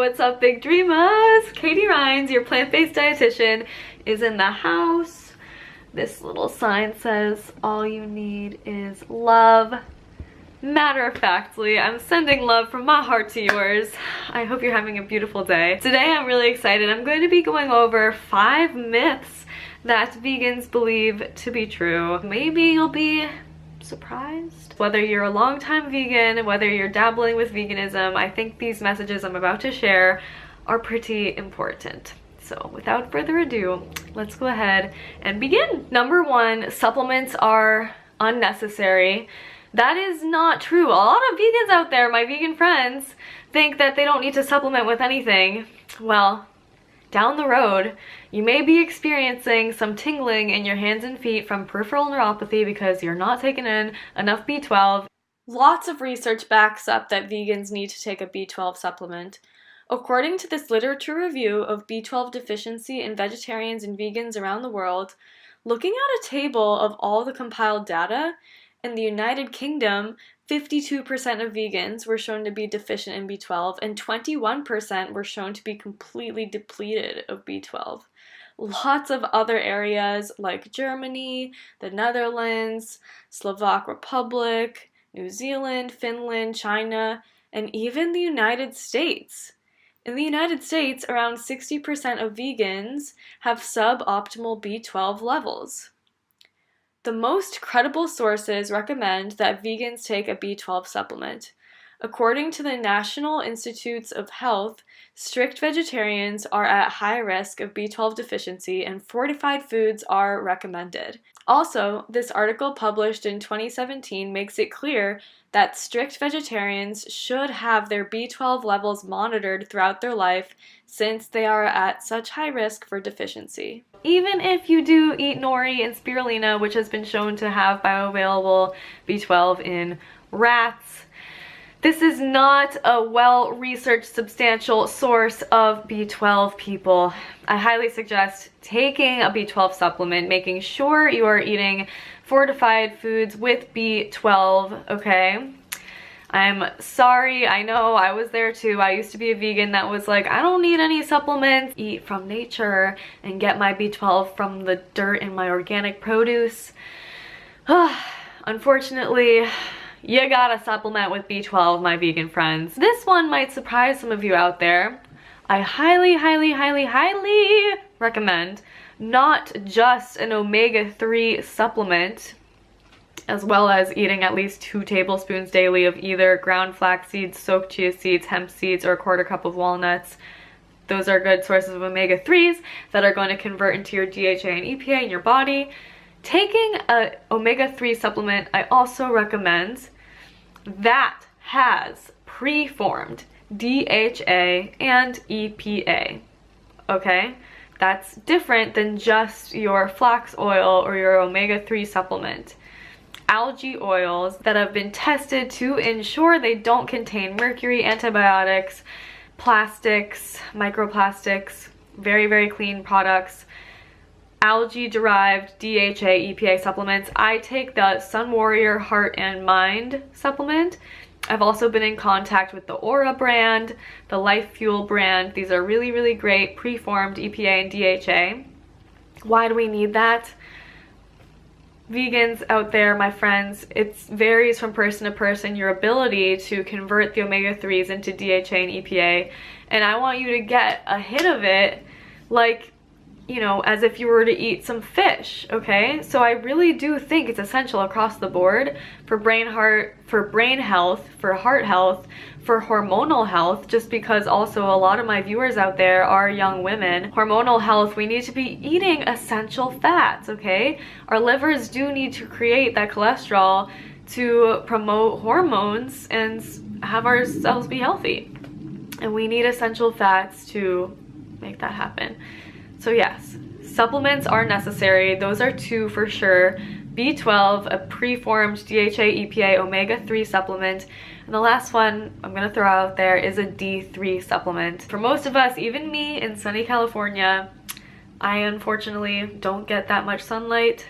what's up, big dreamers? Katie Rhines, your plant-based dietitian, is in the house. This little sign says, all you need is love. Matter of factly, I'm sending love from my heart to yours. I hope you're having a beautiful day. Today I'm really excited. I'm going to be going over 5 myths that vegans believe to be true. Maybe you'll be surprised. Whether you're a longtime vegan, whether you're dabbling with veganism, I think these messages I'm about to share are pretty important. So without further ado, let's go ahead and begin. Number 1, supplements are unnecessary. That is not true. A lot of vegans out there, my vegan friends, think that they don't need to supplement with anything. Well, down the road, you may be experiencing some tingling in your hands and feet from peripheral neuropathy because you're not taking in enough B12. Lots of research backs up that vegans need to take a B12 supplement. According to this literature review of B12 deficiency in vegetarians and vegans around the world, looking at a table of all the compiled data, in the United Kingdom, 52% of vegans were shown to be deficient in B12 and 21% were shown to be completely depleted of B12. Lots of other areas like Germany, the Netherlands, Slovak Republic, New Zealand, Finland, China, and even the United States. In the United States, around 60% of vegans have suboptimal B12 levels. The most credible sources recommend that vegans take a B12 supplement. According to the National Institutes of Health, strict vegetarians are at high risk of B12 deficiency and fortified foods are recommended. Also, this article published in 2017 makes it clear that strict vegetarians should have their B12 levels monitored throughout their life since they are at such high risk for deficiency. Even if you do eat nori and spirulina, which has been shown to have bioavailable B12 in rats, this is not a well-researched, substantial source of B12, people. I highly suggest taking a B12 supplement, making sure you are eating fortified foods with B12, okay? I'm sorry, I know, I was there too. I used to be a vegan that was like, I don't need any supplements. Eat from nature and get my B12 from the dirt in my organic produce. Unfortunately, you gotta supplement with B12, my vegan friends. This one might surprise some of you out there. I highly, highly, highly, highly recommend not just an omega-3 supplement, as well as eating at least 2 tablespoons daily of either ground flax seeds, soaked chia seeds, hemp seeds, or a 1/4 cup of walnuts. Those are good sources of omega-3s that are going to convert into your DHA and EPA in your body. Taking an omega-3 supplement, I also recommend that has preformed DHA and EPA, okay? That's different than just your flax oil or your omega-3 supplement. Algae oils that have been tested to ensure they don't contain mercury, antibiotics, plastics, microplastics, very, very clean products. Algae-derived DHA, EPA supplements. I take the Sun Warrior Heart and Mind supplement. I've also been in contact with the Aura brand, the Life Fuel brand. These are really, really great preformed EPA and DHA. Why do we need that? Vegans out there, my friends, it varies from person to person, your ability to convert the omega-3s into DHA and EPA, and I want you to get a hit of it like, you know, as if you were to eat some fish, okay? So I really do think it's essential across the board for brain health, for heart health, for hormonal health, just because also a lot of my viewers out there are young women. Hormonal health, we need to be eating essential fats, okay? Our livers do need to create that cholesterol to promote hormones and have our cells be healthy. And we need essential fats to make that happen. So yes, supplements are necessary. Those are 2 for sure. B12, a preformed DHA, EPA, omega-3 supplement. And the last one I'm gonna throw out there is a D3 supplement. For most of us, even me in sunny California, I unfortunately don't get that much sunlight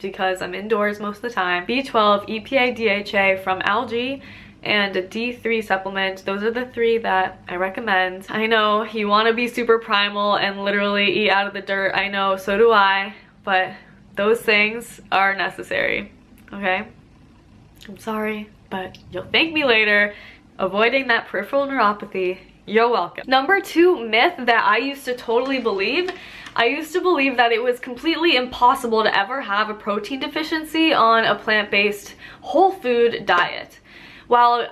because I'm indoors most of the time. B12, EPA, DHA from algae and a D3 supplement. Those are the 3 that I recommend. I know you want to be super primal and literally eat out of the dirt. I know, so do I, but those things are necessary, okay? I'm sorry, but you'll thank me later. Avoiding that peripheral neuropathy, you're welcome. Number 2 myth that I used to totally believe. I used to believe that it was completely impossible to ever have a protein deficiency on a plant-based whole food diet. While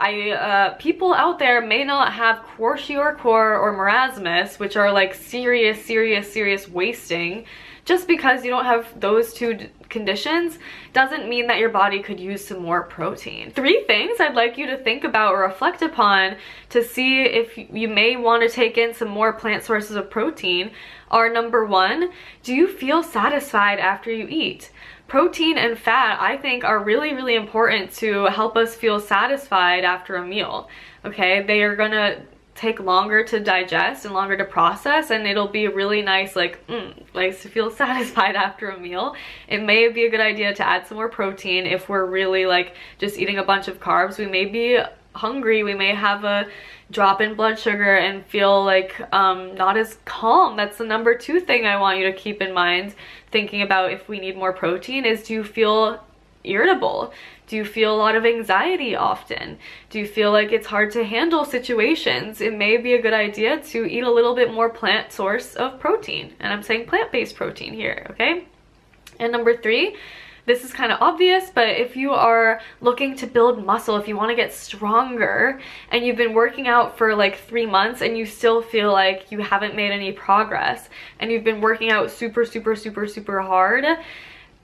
people out there may not have kwashiorkor or marasmus, which are like serious wasting, just because you don't have those 2 conditions doesn't mean that your body could use some more protein. 3 things I'd like you to think about or reflect upon to see if you may want to take in some more plant sources of protein are: number 1, do you feel satisfied after you eat? Protein and fat, I think, are really important to help us feel satisfied after a meal, okay? They are gonna take longer to digest and longer to process, and it'll be really nice, like, nice to feel satisfied after a meal. It may be a good idea to add some more protein if we're really like just eating a bunch of carbs. We may be hungry, we may have a drop in blood sugar and feel like not as calm. That's the number 2 thing I want you to keep in mind thinking about if we need more protein is, do you feel irritable? Do you feel a lot of anxiety often? Do you feel like it's hard to handle situations? It may be a good idea to eat a little bit more plant source of protein. And I'm saying plant-based protein here, okay? And number 3, this is kind of obvious, but if you are looking to build muscle, if you want to get stronger and you've been working out for like 3 months and you still feel like you haven't made any progress and you've been working out super hard,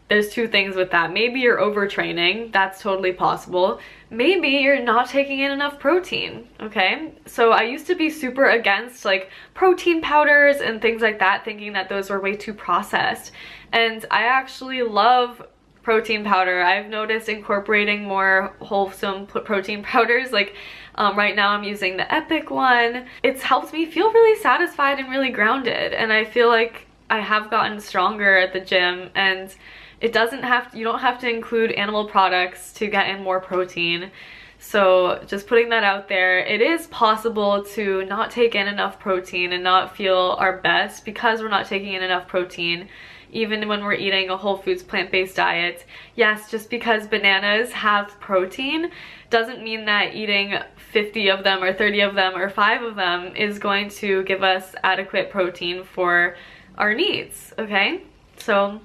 there's 2 things with that. Maybe you're overtraining, that's totally possible. Maybe you're not taking in enough protein, okay? So I used to be super against like protein powders and things like that, thinking that those were way too processed. And I actually love protein powder. I've noticed incorporating more wholesome protein powders. Like right now I'm using the Epic one. It's helped me feel really satisfied and really grounded. And I feel like I have gotten stronger at the gym, and it doesn't have to, you don't have to include animal products to get in more protein. So just putting that out there, it is possible to not take in enough protein and not feel our best because we're not taking in enough protein, even when we're eating a whole foods plant-based diet. Yes, just because bananas have protein doesn't mean that eating 50 of them or 30 of them or 5 of them is going to give us adequate protein for our needs, okay? So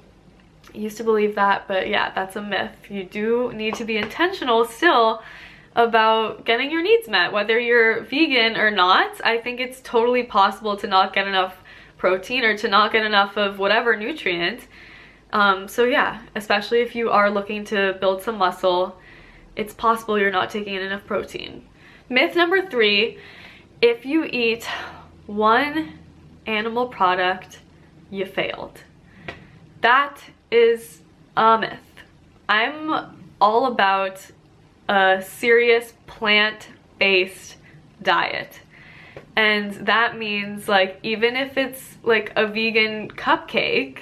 I used to believe that, but yeah, that's a myth. You do need to be intentional still about getting your needs met, whether you're vegan or not. I think it's totally possible to not get enough protein or to not get enough of whatever nutrient. So yeah, especially if you are looking to build some muscle, it's possible you're not taking in enough protein. Myth number 3, if you eat 1 animal product, you failed. That is a myth. I'm all about a serious plant-based diet. And that means, like, even if it's like a vegan cupcake,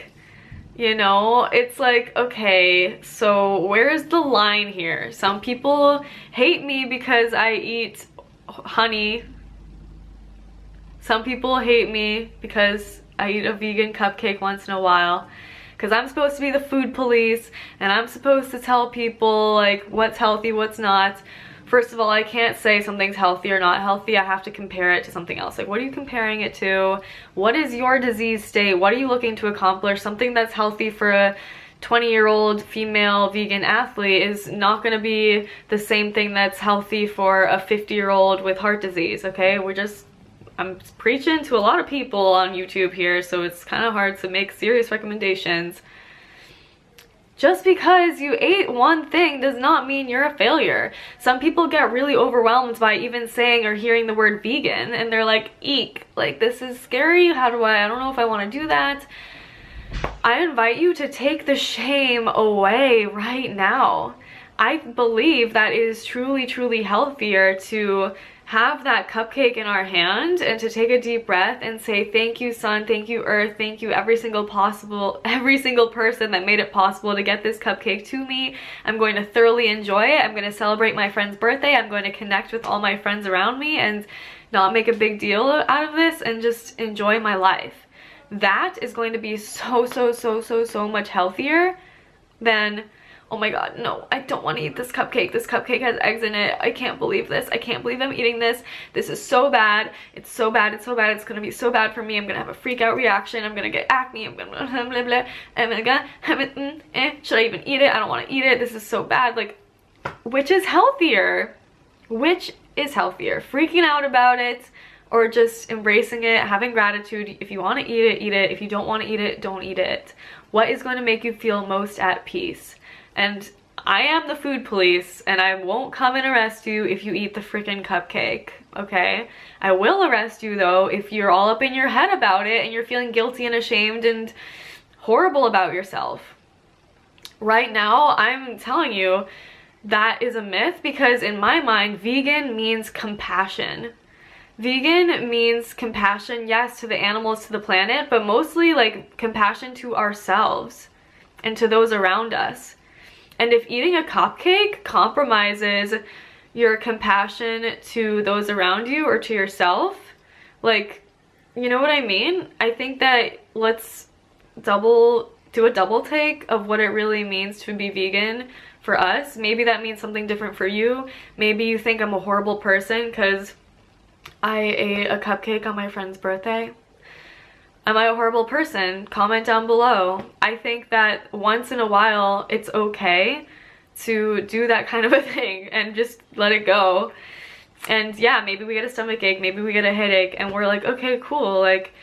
you know, it's like, okay, so where's the line here? Some people hate me because I eat honey. Some people hate me because I eat a vegan cupcake once in a while. Because I'm supposed to be the food police and I'm supposed to tell people like what's healthy, what's not. First of all, I can't say something's healthy or not healthy. I have to compare it to something else. Like, what are you comparing it to? What is your disease state? What are you looking to accomplish? Something that's healthy for a 20-year-old female vegan athlete is not going to be the same thing that's healthy for a 50-year-old with heart disease, okay? I'm preaching to a lot of people on YouTube here, so it's kind of hard to make serious recommendations. Just because you ate one thing does not mean you're a failure. Some people get really overwhelmed by even saying or hearing the word vegan, and they're like, eek, like, this is scary. I don't know if I want to do that. I invite you to take the shame away right now. I believe that it is truly healthier to have that cupcake in our hand and to take a deep breath and say, thank you, sun, thank you, earth, thank you, every single person that made it possible to get this cupcake to me. I'm going to thoroughly enjoy it. I'm going to celebrate my friend's birthday. I'm going to connect with all my friends around me and not make a big deal out of this and just enjoy my life. That is going to be so much healthier than, oh my god, no, I don't want to eat this cupcake. This cupcake has eggs in it. I can't believe this. I can't believe I'm eating this. This is so bad. It's so bad. It's so bad. It's going to be so bad for me. I'm going to have a freak out reaction. I'm going to get acne. I'm going to blah, blah, blah. I'm going to should I even eat it? I don't want to eat it. This is so bad. Like, which is healthier? Which is healthier? Freaking out about it or just embracing it, having gratitude? If you want to eat it, eat it. If you don't want to eat it, don't eat it. What is going to make you feel most at peace? And I am the food police, and I won't come and arrest you if you eat the freaking cupcake, okay? I will arrest you, though, if you're all up in your head about it and you're feeling guilty and ashamed and horrible about yourself. Right now, I'm telling you, that is a myth, because in my mind, vegan means compassion. Vegan means compassion, yes, to the animals, to the planet, but mostly like compassion to ourselves and to those around us. And if eating a cupcake compromises your compassion to those around you or to yourself, like, you know what I mean? I think that let's do a double take of what it really means to be vegan for us. Maybe that means something different for you. Maybe you think I'm a horrible person because I ate a cupcake on my friend's birthday. Am I a horrible person? Comment down below. I think that once in a while it's okay to do that kind of a thing and just let it go. And yeah, maybe we get a stomach ache, maybe we get a headache, and we're like, okay, cool, like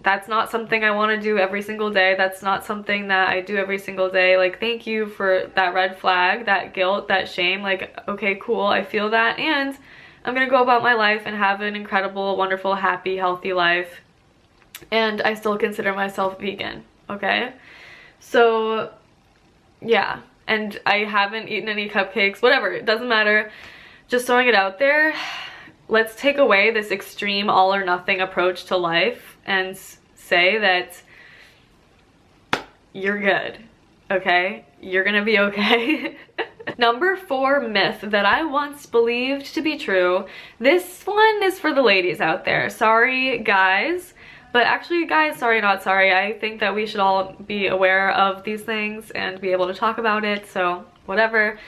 that's not something I want to do every single day. That's not something that I do every single day. Like, thank you for that red flag, that guilt, that shame. Like, okay, cool, I feel that, and I'm gonna go about my life and have an incredible, wonderful, happy, healthy life. And I still consider myself vegan, okay? So, yeah. And I haven't eaten any cupcakes, whatever, it doesn't matter. Just throwing it out there. Let's take away this extreme all or nothing approach to life and say that you're good, okay? You're gonna be okay. Number 4 myth that I once believed to be true. This one is for the ladies out there. Sorry, guys. But actually, guys, sorry, not sorry. I think that we should all be aware of these things and be able to talk about it, so whatever.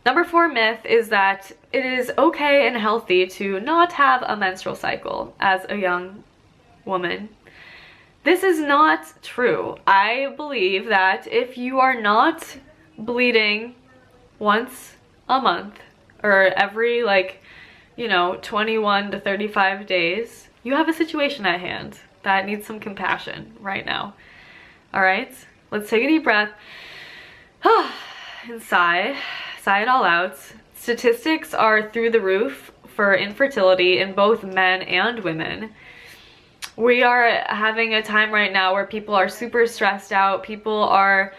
Number 4 myth is that it is okay and healthy to not have a menstrual cycle as a young woman. This is not true. I believe that if you are not bleeding once a month or every, like, you know, 21 to 35 days, you have a situation at hand that needs some compassion right now. All right, let's take a deep breath and sigh it all out. Statistics are through the roof for infertility in both men and women. We are having a time right now where people are super stressed out. People are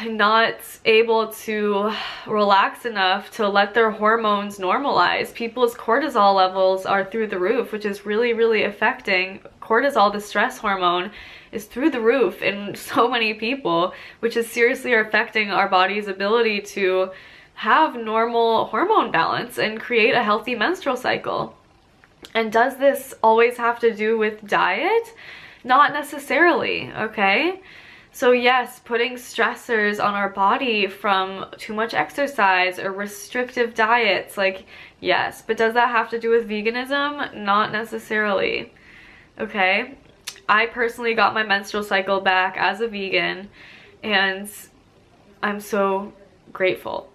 not able to relax enough to let their hormones normalize. People's cortisol levels are through the roof, which is really affecting. Cortisol, the stress hormone, is through the roof in so many people, which is seriously affecting our body's ability to have normal hormone balance and create a healthy menstrual cycle. And does this always have to do with diet? Not necessarily, okay? So yes, putting stressors on our body from too much exercise or restrictive diets, like, yes, but does that have to do with veganism? Not necessarily, okay? I personally got my menstrual cycle back as a vegan, and I'm so grateful.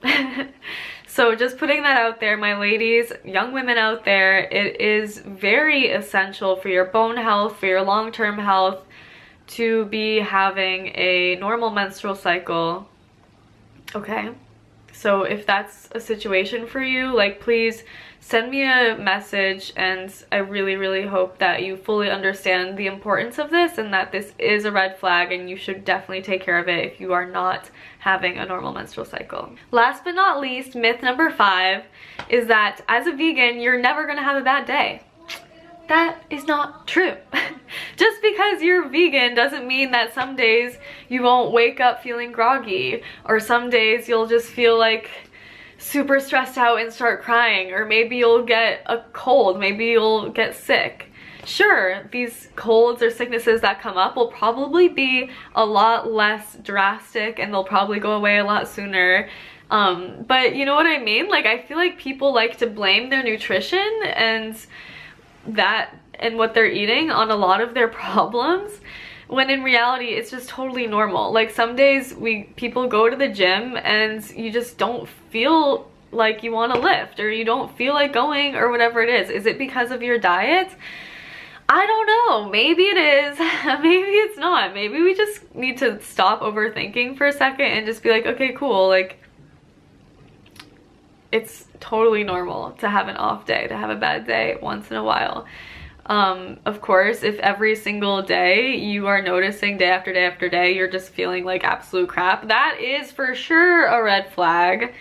So just putting that out there, my ladies, young women out there, it is very essential for your bone health, for your long-term health, to be having a normal menstrual cycle, okay? So if that's a situation for you, like, please send me a message, and I really, really hope that you fully understand the importance of this and that this is a red flag and you should definitely take care of it if you are not having a normal menstrual cycle. Last but not least, myth number 5 is that as a vegan, you're never gonna have a bad day. That is not true. Just because you're vegan doesn't mean that some days you won't wake up feeling groggy, or some days you'll just feel like super stressed out and start crying, or maybe you'll get a cold, maybe you'll get sick. Sure, these colds or sicknesses that come up will probably be a lot less drastic and they'll probably go away a lot sooner. But you know what I mean? Like, I feel like people like to blame their nutrition and what they're eating on a lot of their problems, when in reality it's just totally normal. Like, some days people go to the gym and you just don't feel like you want to lift, or you don't feel like going, or whatever it is. Is it because of your diet? I don't know. Maybe it is. Maybe it's not. Maybe we just need to stop overthinking for a second and just be like, okay, cool, like, it's totally normal to have an off day, to have a bad day once in a while. Of course, if every single day you are noticing day after day after day you're just feeling like absolute crap, that is for sure a red flag.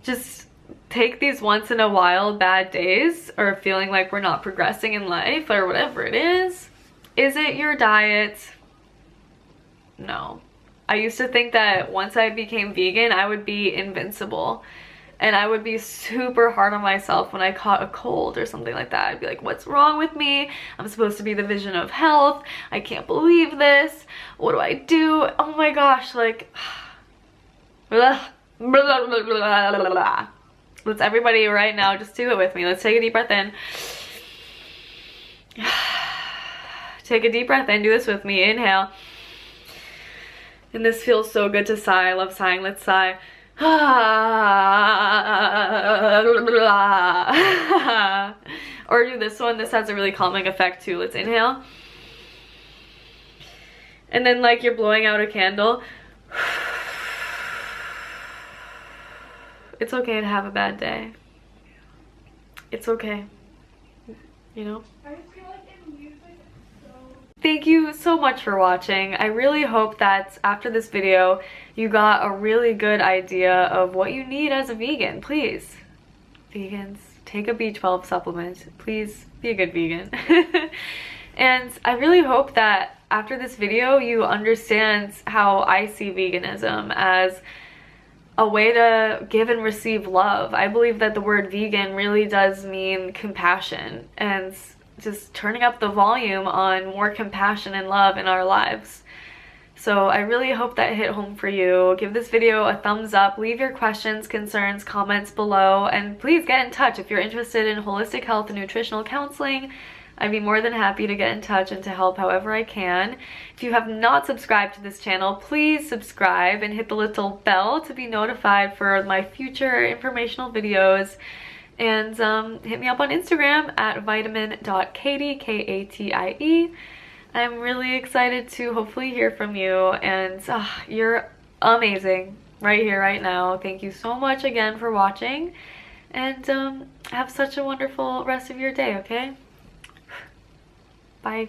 Just take these once in a while bad days, or feeling like we're not progressing in life, or whatever it is. Is it your diet? No. I used to think that once I became vegan, I would be invincible. And I would be super hard on myself when I caught a cold or something like that. I'd be like, what's wrong with me? I'm supposed to be the vision of health. I can't believe this. What do I do? Oh my gosh, like, let's everybody right now just do it with me. Let's take a deep breath in. Take a deep breath in. Do this with me. Inhale. And this feels so good to sigh. I love sighing. Let's sigh. Or do this one. This has a really calming effect too. Let's inhale. And then, like you're blowing out a candle. It's okay to have a bad day. It's okay. You know? Thank you so much for watching. I really hope that after this video, you got a really good idea of what you need as a vegan. Please, vegans, take a B12 supplement. Please be a good vegan. And I really hope that after this video, you understand how I see veganism as a way to give and receive love. I believe that the word vegan really does mean compassion, and just turning up the volume on more compassion and love in our lives. So I really hope that hit home for you. Give this video a thumbs up, leave your questions, concerns, comments below, and please get in touch if you're interested in holistic health and nutritional counseling. I'd be more than happy to get in touch and to help however I can. If you have not subscribed to this channel, please subscribe and hit the little bell to be notified for my future informational videos. And hit me up on Instagram at vitamin.katie, K-A-T-I-E. I'm really excited to hopefully hear from you, and you're amazing right here, right now. Thank you so much again for watching, and have such a wonderful rest of your day, okay? Bye.